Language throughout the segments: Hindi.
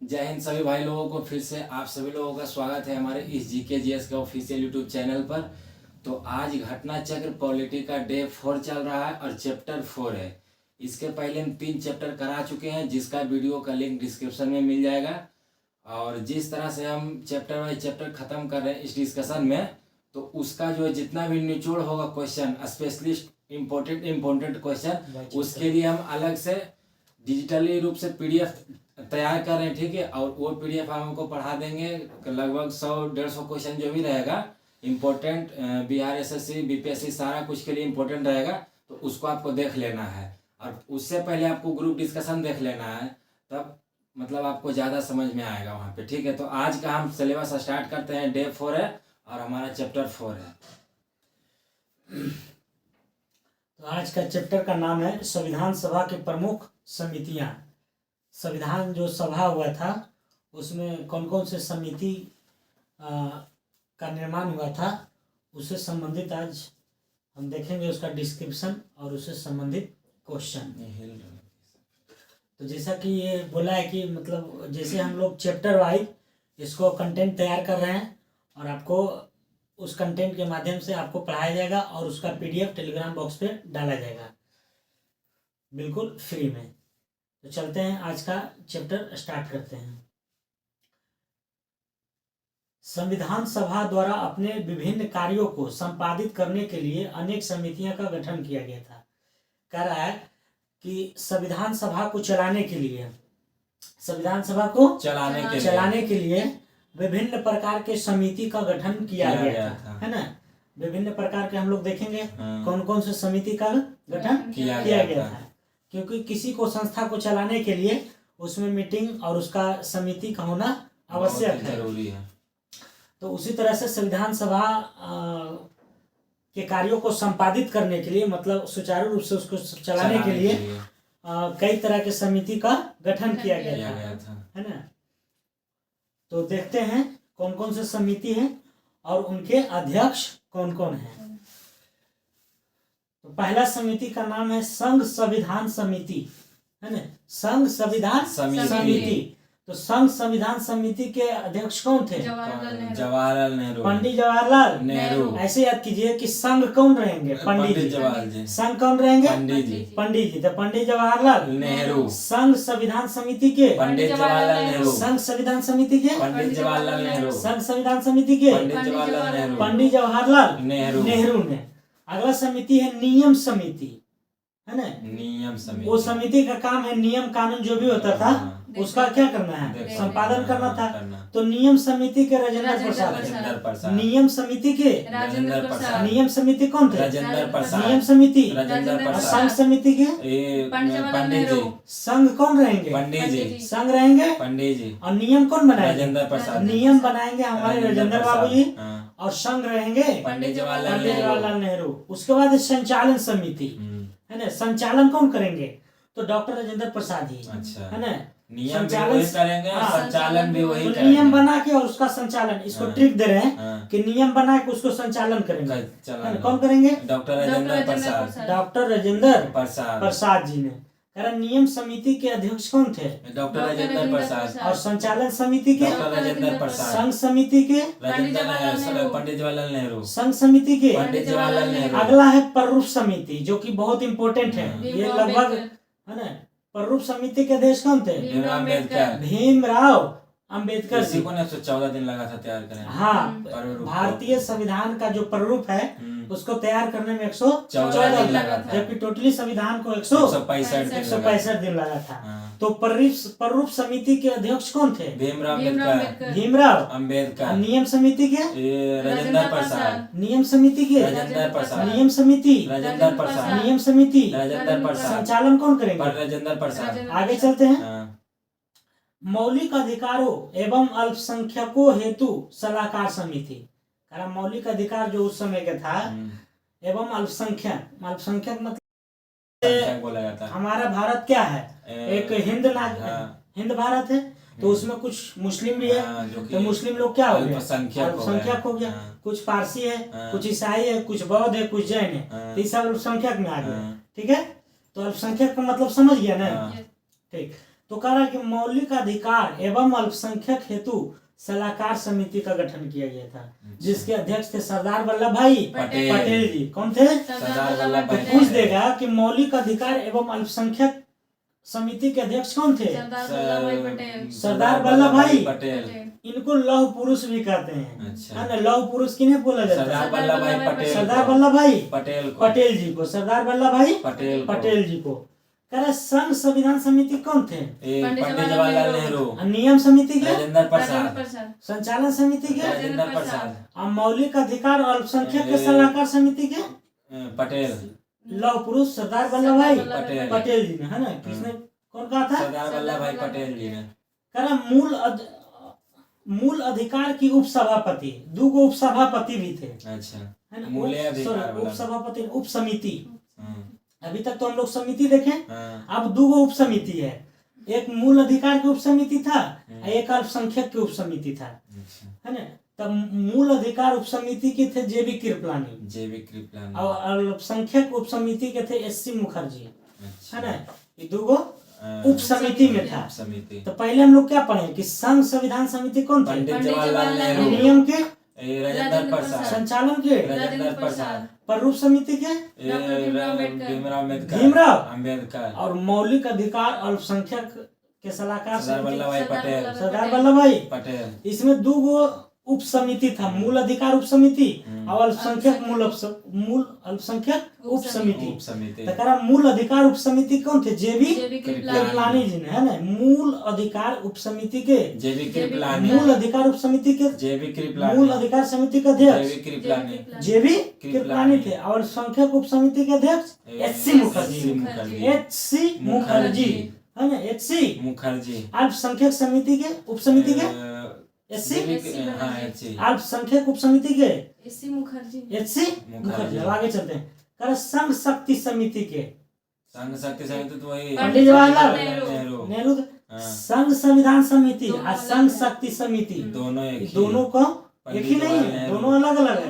जय हिंद सभी भाई लोगों को। फिर से आप सभी लोगों का स्वागत है हमारे इस जीके जीएस के ऑफिशियल यूट्यूब चैनल पर। तो आज घटना चक्र पॉलिटी का डे 4 चल रहा है और चैप्टर 4 है। इसके पहले हम 3 चैप्टर करा चुके हैं, जिसका वीडियो का लिंक डिस्क्रिप्शन में मिल जाएगा। और जिस तरह से हम चैप्टर बाई चैप्टर ख़त्म कर रहे हैं इस डिस्कशन में, तो उसका जो जितना भी निचोड़ होगा क्वेश्चन, स्पेशली इम्पोर्टेंट क्वेश्चन, उसके लिए हम अलग से डिजिटली रूप से पीडीएफ तैयार कर रहे हैं, ठीक है। और वो पीडीएफ हम हमको पढ़ा देंगे। लगभग 100-150 क्वेश्चन जो भी रहेगा इम्पोर्टेंट, बिहार एसएससी बीपीएससी सारा कुछ के लिए इम्पोर्टेंट रहेगा, तो उसको आपको देख लेना है। और उससे पहले आपको ग्रुप डिस्कशन देख लेना है, तब मतलब आपको ज़्यादा समझ में आएगा वहाँ पे, ठीक है। तो आज का हम सिलेबस स्टार्ट करते हैं। डे 4 है और हमारा चैप्टर 4 है। तो आज का चैप्टर का नाम है संविधान सभा की प्रमुख समितियां। संविधान जो सभा हुआ था उसमें कौन कौन से समिति का निर्माण हुआ था, उससे संबंधित आज हम देखेंगे उसका डिस्क्रिप्शन और उससे संबंधित क्वेश्चन। तो जैसा कि ये बोला है कि मतलब जैसे हम लोग चैप्टर वाइज इसको कंटेंट तैयार कर रहे हैं और आपको उस कंटेंट के माध्यम से आपको पढ़ाया जाएगा और उसका पीडीएफ टेलीग्राम बॉक्स पे डाला जाएगा बिल्कुल फ्री में। तो चलते हैं, आज का चैप्टर स्टार्ट करते हैं। संविधान सभा द्वारा अपने विभिन्न कार्यों को संपादित करने के लिए अनेक समितियों का गठन किया गया था। कह रहा है कि संविधान सभा को चलाने के लिए, संविधान सभा को चलाने के लिए विभिन्न प्रकार के समिति का गठन किया गया था, है ना। विभिन्न प्रकार के हम लोग देखेंगे कौन कौन से समिति का गठन किया गया था, क्योंकि किसी को संस्था को चलाने के लिए उसमें मीटिंग और उसका समिति का होना आवश्यक है, जरूरी है। तो उसी तरह से संविधान सभा के कार्यों को संपादित करने के लिए, मतलब सुचारू रूप से उसको चलाने के लिए कई तरह के समिति का गठन किया गया था, है ना। तो देखते हैं कौन कौन से समिति हैं और उनके अध्यक्ष कौन कौन हैं। तो पहला समिति का नाम है संघ संविधान समिति, है ना। संघ संविधान समिति। तो संघ संविधान समिति के अध्यक्ष कौन थे? जवाहरलाल नेहरू, पंडित जवाहरलाल नेहरू। ऐसे याद कीजिए कि संघ कौन रहेंगे? पंडित जी। संघ कौन रहेंगे? पंडित जी। तो पंडित जवाहरलाल नेहरू। संघ संविधान समिति के पंडित जवाहरलाल नेहरू। संघ संविधान समिति के पंडित जवाहरलाल नेहरू। संघ संविधान समिति के पंडित जवाहरलाल नेहरू। पंडित जवाहरलाल नेहरू ने। अगला समिति है नियम समिति, है ना। नियम समिति, वो समिति का काम है नियम कानून जो भी होता था उसका क्या करना है? संपादन करना था। तो नियम समिति के राजेंद्र प्रसाद। नियम समिति के राजेंद्र प्रसाद। नियम समिति कौन थे? राजेंद्र प्रसाद। नियम समिति राजेंद्र प्रसाद। संघ समिति के पंडित जी। संघ कौन रहेंगे? पंडित जी। संघ रहेंगे पंडित जी। और नियम कौन बनाएंगे? राजेंद्र प्रसाद। नियम बनाएंगे हमारे राजेंद्र बाबू जी, और संघ रहेंगे पंडित जवाहरलाल नेहरू। उसके बाद संचालन समिति, है ना। संचालन कौन करेंगे? तो डॉक्टर राजेंद्र प्रसाद ही, अच्छा, है ना। नियम भी वही करेंगे, संचालन भी वही करेंगे। नियम बना के और उसका संचालन, इसको ट्रिक दे रहे हैं कि नियम बना के उसको संचालन करेंगे। कौन करेंगे? डॉक्टर राजेंद्र प्रसाद। डॉक्टर राजेंद्र प्रसाद जी ने। कारण नियम समिति के अध्यक्ष कौन थे? डॉक्टर राजेंद्र प्रसाद। और संचालन समिति के डॉक्टर राजेंद्र प्रसाद। संघ समिति के पंडित जवाहरलाल नेहरू। संघ समिति के पंडित जवाहरलाल नेहरू। अगला है प्ररूप समिति, जो कि बहुत इंपॉर्टेंट है। ये लगभग, है ना। प्ररूप समिति के अध्यक्ष कौन थे? भीमराव अम्बेडकर। इसी को 114 दिन लगा था तैयार करने। हाँ, भारतीय संविधान का जो प्ररूप है उसको तैयार करने में 114 दिन लगा था, जबकि टोटली संविधान को 165 दिन लगा था। तो प्ररूप समिति के अध्यक्ष कौन थे? भीमराव अम्बेडकर। नियम समिति के राजेंद्र प्रसाद। नियम समिति के राजेंद्र प्रसाद। नियम समिति राजेंद्र प्रसाद। नियम समिति राजेंद्र प्रसाद। संचालन कौन करेंगे? राजेंद्र प्रसाद। आगे चलते हैं। मौलिक अधिकारों एवं अल्पसंख्यकों हेतु सलाहकार समिति। कारण मौलिक अधिकार जो उस समय का था एवं अल्पसंख्यक मतलब बोला जाता है। हमारा भारत क्या है? एक हिंद भारत है, तो उसमें कुछ मुस्लिम भी है, तो मुस्लिम लोग क्या हो गए? अल्पसंख्यक हो गया। कुछ पारसी है, कुछ ईसाई है, कुछ बौद्ध है, कुछ जैन है, तो ये सब अल्पसंख्यक में आ गए, ठीक है। तो अल्पसंख्यक का मतलब समझ गया ना? ठीक। तो कह रहा है कि मौलिक अधिकार एवं अल्पसंख्यक हेतु सलाहकार समिति का गठन किया गया था, जिसके अध्यक्ष थे सरदार वल्लभ भाई पटेल जी। कौन थे? सरदार वल्लभ तो भाई पूछ देगा कि मौलिक अधिकार एवं अल्पसंख्यक समिति के अध्यक्ष कौन थे? सरदार वल्लभ भाई पटेल। इनको लौह पुरुष भी कहते हैं, अच्छा। है ना। लौह पुरुष किन्हें बोला जाता है? सरदार वल्लभ भाई पटेल। सरदार वल्लभ भाई पटेल पटेल जी को, सरदार वल्लभ भाई पटेल पटेल जी को। कह रहे संघ संविधान समिति कौन थे? पंडित जवाहरलाल नेहरू। नियम समिति के? राजेंद्र प्रसाद। संचालन समिति के? राजेंद्र प्रसाद। और मौलिक अधिकार और अल्पसंख्यक के सलाहकार समिति के? पटेल। लौह पुरुष सरदार वल्लभ भाई पटेल। पटेल जी ने, है ना। किसने कौन कहा था? सरदार वल्लभ भाई पटेल जी ने। कह रहा मूल अधिकार की उपसभापति, दो गो उपसभापति भी थे, अच्छा। है ना। मूल अधिकार वाला। उपसभापति, उप समिति। हाँ। अभी तक तो हम लोग समिति देखे, हाँ। अब दो गो उप समिति है। एक मूल अधिकार की उप समिति था, एक अल्पसंख्यक की उप समिति था, अच्छा। है ना। तब मूल अधिकार उप समिति के थे जेबी कृपलानी, और अल्पसंख्यक उप समिति के थे एससी मुखर्जी, अच्छा। है ना। ये दो गो उप समिति में था। समिति। तो पहले हम लोग क्या पढ़े कि संघ संविधान समिति कौन थे? पंडित जवाहरलाल नेहरू। नियम के? राजेंद्र प्रसाद। संचालन के? राजेंद्र प्रसाद। प्रारूप समिति के? भीमराव अम्बेडकर। और मौलिक अधिकार अल्पसंख्यक के सलाहकार सरदार वल्लभ भाई पटेल। सरदार वल्लभ भाई पटेल। इसमें दो गो उप समिति था, मूल अधिकार उप समिति और अल्पसंख्यक मूल अल्पसंख्यक उप समिति। तो करा मूल अधिकार उप समिति कौन थे? जेबी कृपलानी जी ने, है ना। मूल अधिकार उप समिति के जेबी कृपलानी। मूल अधिकार उप समिति के जेबी कृपलानी। मूल अधिकार समिति के अध्यक्ष जेबी कृपलानी। जेबी कृपलानी थे। और अल्पसंख्यक उप समिति के अध्यक्ष एचसी मुखर्जी। एचसी मुखर्जी, है ना। एचसी मुखर्जी। अल्पसंख्यक समिति के उप समिति के एचसी अल्पसंख्यक उप समिति के एचसी मुखर्जी। आगे चलते हैं। कर संघ शक्ति समिति के? संघ शक्ति समिति तो वही पंडित जवाहरलाल नेहरू। संघ संविधान समिति और संघ शक्ति समिति दोनों को एक ही नहीं है, दोनों अलग अलग है।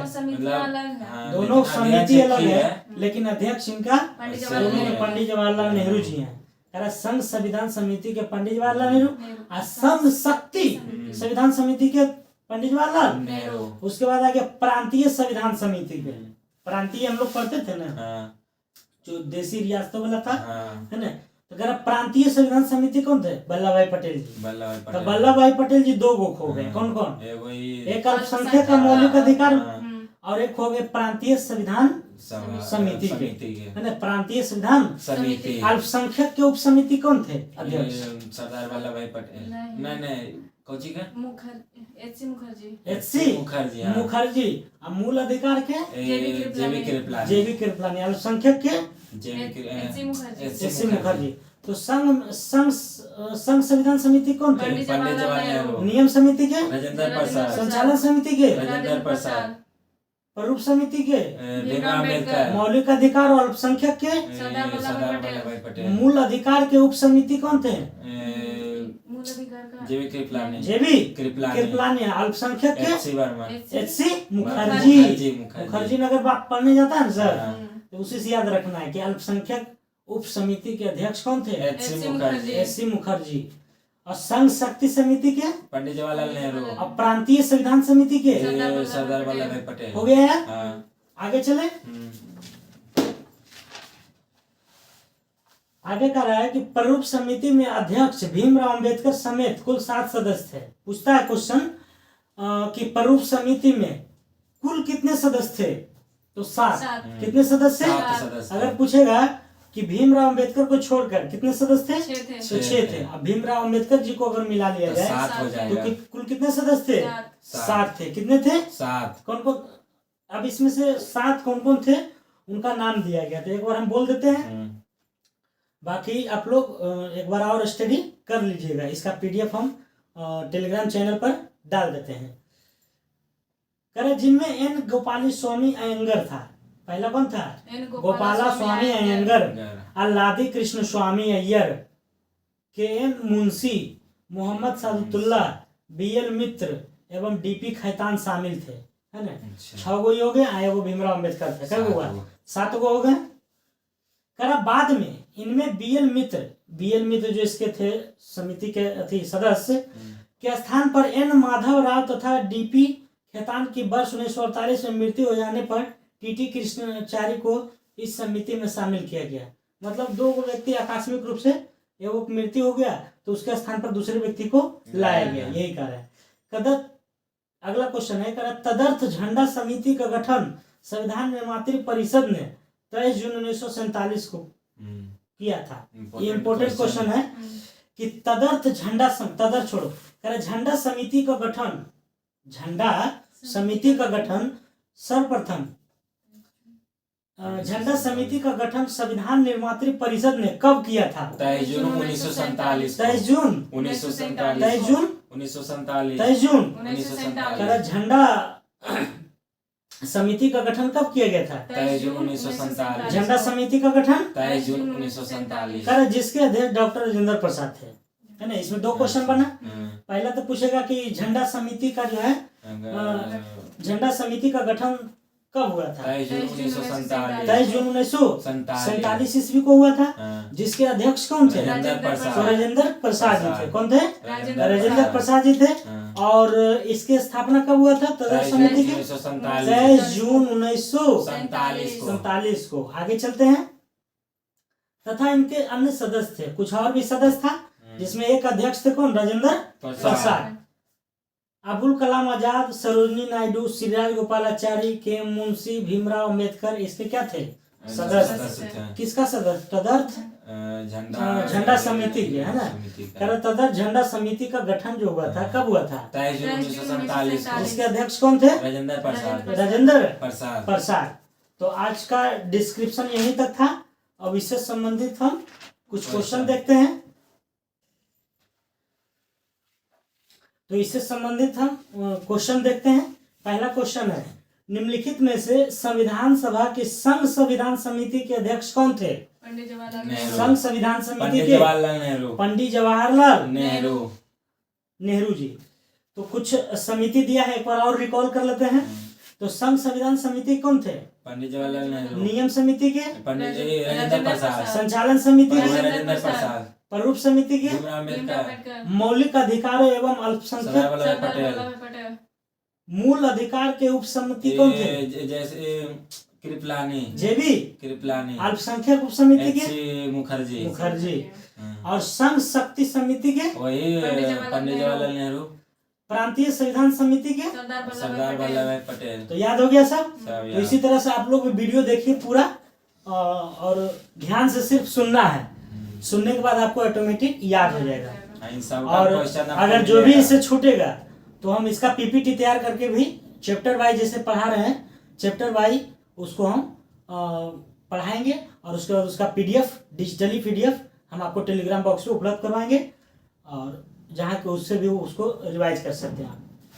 दोनों समिति अलग है, लेकिन अध्यक्ष इनका पंडित जवाहरलाल नेहरू जी हैं। संघ संविधान समिति के पंडित जवाहरलाल नेहरू और संघ शक्ति संविधान समिति के पंडित जवाहरलाल नेहरू। उसके बाद आगे प्रांतीय संविधान समिति के, प्रांतीय हम लोग पढ़ते थे ना, जो देसी रियासतों वाला था, है ना। तो कह रहा प्रांतीय संविधान समिति कौन थे? वल्लभ भाई पटेल जी। तो वल्लभ भाई पटेल जी दो गो खो गए। कौन कौन? एक अल्पसंख्यक का मौलिक अधिकार और एक हो गए प्रांतीय संविधान समिति के, है ना। प्रांतीय संविधान समिति। अल्पसंख्यक के उप समिति कौन थे अध्यक्ष? सरदार वल्लभ भाई पटेल। नहीं कोची का? एचसी मुखर्जी। और मूल अधिकार के? जेबी कृपलानी। अल्पसंख्यक के? एचसी मुखर्जी। तो संघ संविधान समिति कौन थे? पंडित जवाहरलाल नेहरू। नियम समिति के? राजेंद्र प्रसाद। संचालन समिति के? राजेंद्र प्रसाद। प्रारूप समिति के? भीमराव अम्बेडकर। मौलिक अधिकार और अल्पसंख्यक के? सरदार वल्लभ भाई पटेल। मूल अधिकार के उप समिति कौन थे? जेबी कृपलानी। जेबी कृपलानी। अल्पसंख्यक के? एचसी मुखर्जी ने अगर बात पढ़ने जाता है ना सर, तो उसी से याद रखना है कि अल्पसंख्यक उप समिति के अध्यक्ष कौन थे? एचसी मुखर्जी। और संघ शक्ति समिति के? पंडित जवाहरलाल नेहरू। और प्रांतीय संविधान समिति के? सरदार वल्लभ भाई पटेल। हो गया है। आगे चले। आगे कह रहा है कि प्रारूप समिति में अध्यक्ष भीमराव अंबेडकर समेत कुल 7 सदस्य थे। पूछता है क्वेश्चन कि प्रारूप समिति में कुल कितने सदस्य थे? तो 7। कितने सदस्य? अगर पूछेगा कि भीमराव अंबेडकर को छोड़कर कितने सदस्य थे? तो 6 थे। अब भीमराव अंबेडकर जी को अगर मिला लिया जाए 7 हो जाएगा। तो कुल कितने सदस्य थे? 7 थे। कितने थे? 7। कौन कौन? अब इसमें से 7 कौन कौन थे उनका नाम दिया गया। तो एक बार हम बोल देते हैं, बाकी आप लोग एक बार और स्टडी कर लीजिएगा। इसका पीडीएफ हम टेलीग्राम चैनल पर डाल देते हैं। करे जिनमें एन गोपाली स्वामी अयंगर था। पहला कौन था? गोपाला स्वामी अयंगर। अल्लादी कृष्ण स्वामी अय्यर, के एम मुंशी, मोहम्मद सादुल्ला, बीएल मित्र एवं डीपी खैतान शामिल थे, है ना। 6 गो हो गए। एगो भीमराव अम्बेडकर थे। कई गो हुआ? 7 गो हो गए। करा बाद में इनमें बीएल मित्र जो इसके थे समिति के सदस्य के स्थान पर एन माधव राव तथा डीपी खेतान की वर्ष 1948 में मृत्यु हो जाने पर टीटी कृष्णाचारी को इस समिति में शामिल किया गया। मतलब दो व्यक्ति आकस्मिक रूप से एवं मृत्यु हो गया तो उसके स्थान पर दूसरे व्यक्ति को लाया गया, यही कारण है। कदर अगला क्वेश्चन है, तदर्थ झंडा समिति का गठन संविधान निर्मात्री परिषद ने 23 जून 1947 को किया था। ये इंपॉर्टेंट क्वेश्चन है कि तदर्थ झंडा समिति का गठन सर्वप्रथम झंडा समिति का गठन संविधान निर्मात्री परिषद ने कब किया था? 23 जून 1947। 23 जून 1947। झंडा समिति का गठन कब किया गया था? 23 जून 1947। झंडा समिति का गठन 23 जून 1947। जिसके अध्यक्ष डॉक्टर राजेंद्र प्रसाद थे, है ना। इसमें दो क्वेश्चन बना। पहला तो पूछेगा कि झंडा समिति का जो है झंडा समिति का गठन कब हुआ था? 23 जून 1947। 23 जून 1947 ईस्वी को हुआ था। जिसके अध्यक्ष कौन थे? राजेंद्र प्रसाद जी थे। कौन थे? राजेंद्र प्रसाद जी थे। और इसके स्थापना कब हुआ था तदर्थ समिति की? 23 जून 1947 को। आगे चलते हैं। तथा इनके अन्य सदस्य थे, कुछ और भी सदस्य था, जिसमें एक अध्यक्ष थे कौन? राजेंद्र प्रसाद, अबुल कलाम आजाद, सरोजनी नायडू, श्रीराज गोपालाचारी, के मुंशी, भीमराव अम्बेडकर इसके क्या थे? सदस्य। किसका सदस्य? तदर्थ झंडा समिति के, है ना। तदर्थ झंडा समिति का गठन जो हुआ था कब हुआ था? 23 जून 1947। इसके अध्यक्ष कौन थे? राजेंद्र प्रसाद। तो आज का डिस्क्रिप्शन यहीं तक था। अब इससे संबंधित हम कुछ क्वेश्चन देखते हैं। तो इससे संबंधित हम क्वेश्चन देखते हैं। पहला क्वेश्चन है, निम्नलिखित में से संविधान सभा की संघ संविधान समिति के अध्यक्ष कौन थे? पंडित जवाहरलाल नेहरू। संघ संविधान समिति के पंडित जवाहरलाल नेहरू जी। तो कुछ समिति दिया है, एक बार और रिकॉल कर लेते हैं। तो संघ संविधान समिति कौन थे? पंडित जवाहरलाल नेहरू। नियम समिति के पंडित राजेंद्र प्रसाद। संचालन समिति के राजेंद्र प्रसाद। प्रारूप समिति के मौलिक अधिकारों एवं अल्पसंख्यक पटेल। मूल अधिकार के उप समिति कौन थे? जैसे कृपलानी। अल्पसंख्यक उप समिति के मुखर्जी। और संघ शक्ति समिति के वही पंडित जवाहरलाल नेहरू। प्रांतीय संविधान समिति के सरदार वल्लभ भाई पटेल। तो याद हो गया सब। तो इसी तरह से आप लोग वीडियो देखिए पूरा, और ध्यान से सिर्फ सुनना है। सुनने के बाद आपको ऑटोमेटिक याद हो जाएगा। और अगर जो भी इससे छूटेगा तो हम इसका पीपीटी तैयार करके भी चैप्टर वाइज जैसे पढ़ा रहे हैं, चैप्टर वाइज उसको हम पढ़ाएंगे। और उसके बाद उसका पीडीएफ, डिजिटली पीडीएफ हम आपको टेलीग्राम बॉक्स में उपलब्ध करवाएंगे, और जहाँ के उससे भी उसको रिवाइज कर सकते हैं।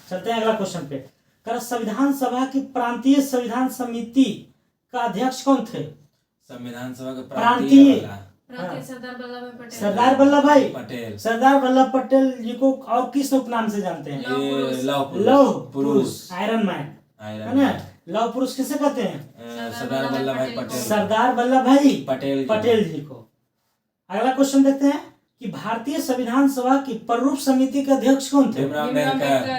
चलते हैं अगला क्वेश्चन पे। संविधान सभा की प्रांतीय संविधान समिति का अध्यक्ष कौन थे? संविधान सभा का प्रांतीय सरदार वल्लभ भाई पटेल। सरदार वल्लभ पटेल जी को और किस उपनाम से जानते हैं? लौह पुरुष, आयरन मैन, है ना। लौह पुरुष किसे कहते हैं? सरदार वल्लभ भाई पटेल। सरदार वल्लभ भाई पटेल जी को। अगला क्वेश्चन देखते हैं कि भारतीय संविधान सभा की प्रारूप समिति के अध्यक्ष कौन थे?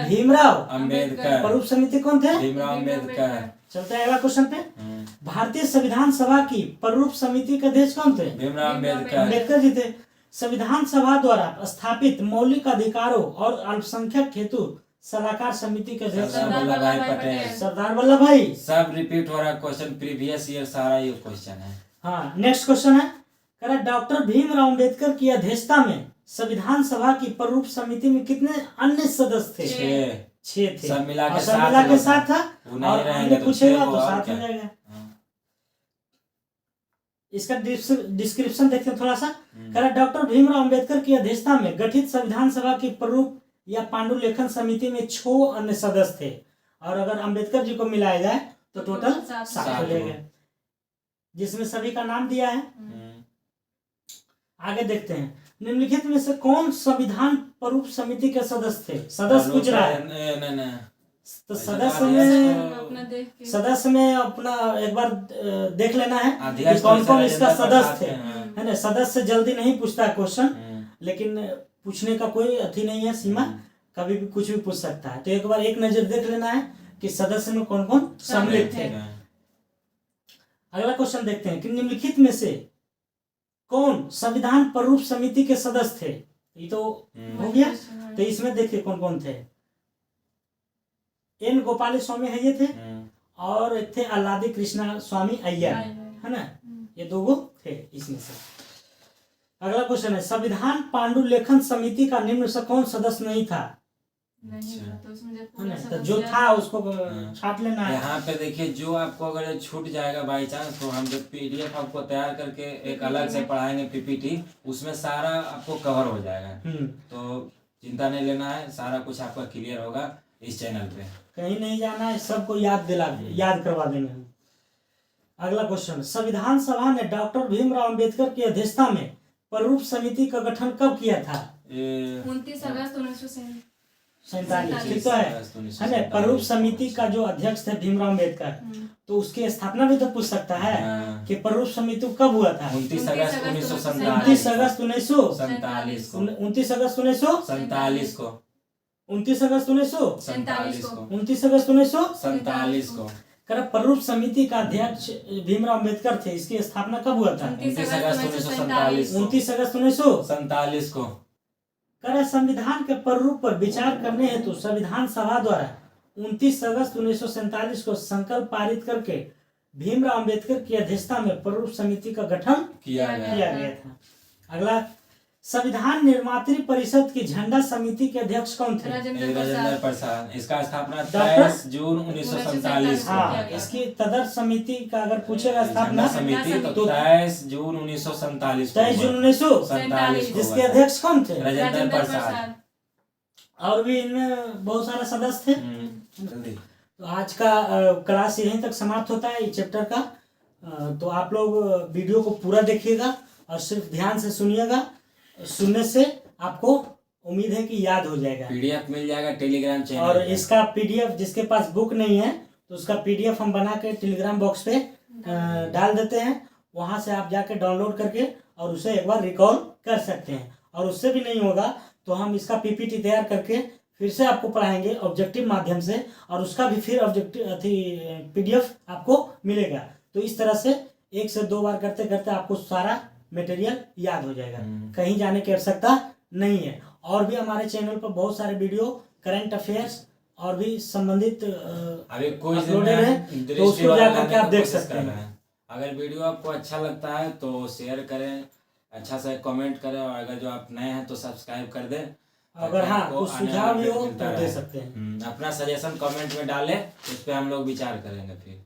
भीमराव अम्बेडकर। प्रारूप समिति कौन थे? भीमराव अम्बेडकर। चलते हैं अगला क्वेश्चन पे। भारतीय संविधान सभा की प्रारूप समिति के अध्यक्ष कौन थे? भीमराव अम्बेडकर जी थे। संविधान सभा द्वारा स्थापित मौलिक अधिकारों और अल्पसंख्यक हेतु सलाहकार समिति के अध्यक्ष सरदार वल्लभ भाई। सब रिपीट हो रहा क्वेश्चन, प्रीवियस ईयर सारा ये क्वेश्चन है। हाँ, नेक्स्ट क्वेश्चन है, डॉक्टर भीमराव अम्बेडकर की अध्यक्षता में संविधान सभा की प्रारूप समिति में कितने अन्य सदस्य थे? 6 थे। सब मिला के साथ था। और हमने पूछेगा तो साथ में जाएगा। इसका डिस्क्रिप्शन देखते हैं थोड़ा सा। डॉक्टर भीमराव अम्बेडकर की अध्यक्षता में गठित संविधान सभा की प्रारूप या पांडुलेखन समिति में 6 अन्य सदस्य थे, और अगर अम्बेडकर जी को मिलाया जाए तो टोटल 7 हो जाएगा, जिसमें सभी का नाम दिया है। आगे देखते हैं, निम्नलिखित में से कौन संविधान प्रारूप समिति के सदस्य थे? सदस्य पूछ रहा है। तो ऐसे सदस्य तो में अध्यक्ष अपना देख के सदस्य में अपना एक बार देख लेना है कि अध्यक्ष कौन तो कौन राजेंद्र इसका सदस्य प्रसाद थे, थे, हाँ। है ना। सदस्य जल्दी नहीं पूछता क्वेश्चन, लेकिन लेकिन पूछने का कोई अथी नहीं है, सीमा, कभी भी कुछ भी पूछ सकता है। तो एक बार एक नजर देख लेना है कि सदस्य में कौन कौन सम्मिलित थे। अगला क्वेश्चन देखते हैं कि निम्नलिखित में से कौन संविधान प्रारूप समिति के सदस्य थे। ये तो हो गया। तो इसमें देखिए कौन कौन थे। एन गोपाल स्वामी है ये थे, और एक थे अल्लादी कृष्णा स्वामी अय्यर, है ना। ये दो थे इसमें से। अगला क्वेश्चन है संविधान पांडुलेखन समिति का निम्न से कौन सदस्य नहीं था। नहीं था, तो उसमें जब है पूरा ना, तो सदस्य जो था उसको छाट लेना है। यहाँ पे देखिए, जो आपको अगर छूट जाएगा बाई चांस, तो हम जो पीडीएफ आपको तैयार करके एक अलग से पढ़ाएंगे पीपीटी, उसमें सारा आपको कवर हो जाएगा। तो चिंता नहीं लेना है, सारा कुछ आपका क्लियर होगा इस चैनल पे। कहीं नहीं जाना है, सबको याद करवा देंगे हम। अगला क्वेश्चन, संविधान सभा ने डॉक्टर भीमराव अंबेडकर की अध्यक्षता में प्रारूप समिति का गठन कब किया था। 29 अगस्त 1947, ठीक तो है ना। प्रारूप समिति का जो अध्यक्ष थे भीमराव अंबेडकर, तो उसकी स्थापना भी तो पूछ सकता है कि प्रारूप समिति कब हुआ था। 29 अगस्त 1947 29 अगस्त 1947 को 29 अगस्त 1947 को 29 अगस्त 1947 को 29 अगस्त 1947 को प्रारूप समिति का अध्यक्ष भीमराव अंबेडकर थे। इसकी स्थापना कब हुआ था। 29 अगस्त 1947 29 अगस्त 1947 को। संविधान के प्रारूप पर विचार करने हेतु संविधान सभा द्वारा 29 अगस्त 1947 को संकल्प पारित करके भीमराव अंबेडकर की अध्यक्षता में प्रारूप समिति का गठन किया गया था। अगला, संविधान निर्मात्री परिषद की झंडा समिति के अध्यक्ष कौन थे। राजेंद्र प्रसाद। इसका स्थापना डॉक्टर 23 जून 1947 को। हाँ, इसकी तदर्थ समिति का अगर पूछेगा स्थापना समिति तो 23 जून 1947 को 23 जून 1947, जिसके अध्यक्ष कौन थे। राजेंद्र प्रसाद। और भी इनमें बहुत सारे सदस्य थे। जल्दी। तो आज का क्लास यहीं तक समाप्त होता है, इस चैप्टर का। तो आप लोग वीडियो को पूरा देखिएगा और सिर्फ ध्यान से सुनिएगा। सुनने से आपको उम्मीद है कि याद हो जाएगा। पीडीएफ मिल जाएगा टेलीग्राम चैनल और पे। इसका पीडीएफ, जिसके पास बुक नहीं है तो उसका पीडीएफ हम बना के टेलीग्राम बॉक्स पे डाल देते हैं। वहां से आप जाके डाउनलोड करके और उसे एक बार रिकॉल कर सकते हैं। और उससे भी नहीं होगा तो हम इसका पीपीटी तैयार करके फिर से आपको पढ़ाएंगे ऑब्जेक्टिव माध्यम से, और उसका भी फिर ऑब्जेक्टिव पीडीएफ आपको मिलेगा। तो इस तरह से 1 से 2 बार करते करते आपको सारा मटेरियल याद हो जाएगा। कहीं जाने की आवश्यकता नहीं है। और भी हमारे चैनल पर बहुत सारे वीडियो करंट अफेयर्स और भी संबंधित अभी कोई अपलोडेड है, तो उसको जाकर के आप देख सकते हैं। अगर वीडियो आपको अच्छा लगता है तो शेयर करें, अच्छा सा कमेंट करें, और अगर जो आप नए हैं तो सब्सक्राइब कर दें। अगर हाँ कुछ सुझाव भी हो तो दे सकते हैं। अपना सजेशन कमेंट में डालें, उस पर हम लोग विचार करेंगे फिर।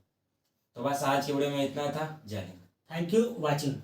तो बस आज की वीडियो में इतना था। जय हिंद। Thank you watching.